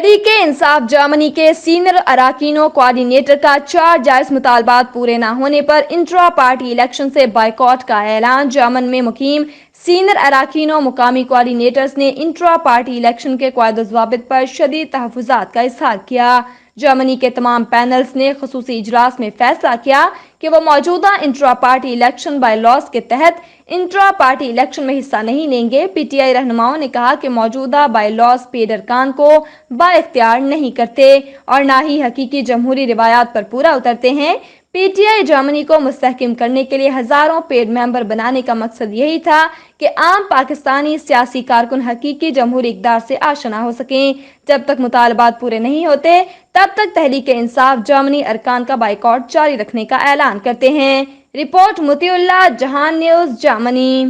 تحریک انصاف جرمنی کے سینئر اراکین و کوآرڈینیٹر کا 4 جائز مطالبات پورے نہ ہونے پر انٹرا پارٹی الیکشن سے بائیکاٹ کا اعلان۔ جرمن میں مقیم سینئر اراکین و مقامی کوآرڈینیٹرز نے انٹرا پارٹی الیکشن کے قواعد و ضوابط پر شدید تحفظات کا اظہار کیا۔ جرمنی کے تمام پینلز نے خصوصی اجلاس میں فیصلہ کیا کہ وہ موجودہ intra party election by laws کے تحت انٹرا پارٹی الیکشن میں حصہ نہیں لیں گے۔ پی ٹی آئی رہنماؤں نے کہا کہ موجودہ بائی لاز پیڈ ارکان کو بااختیار نہیں کرتے اور نہ ہی حقیقی جمہوری روایات پر پورا اترتے ہیں۔ پی ٹی آئی جرمنی کو مستحکم کرنے کے لیے ہزاروں پیڈ ممبر بنانے کا مقصد یہی تھا کہ عام پاکستانی سیاسی کارکن حقیقی جمہوری اقدار سے آشنا ہو سکیں۔ جب تک مطالبات پورے نہیں ہوتے تب تک تحریک انصاف جرمنی ارکان کا بائیکاٹ جاری رکھنے کا اعلان کرتے ہیں۔ رپورٹ مطیع اللہ، جہان نیوز، جرمنی۔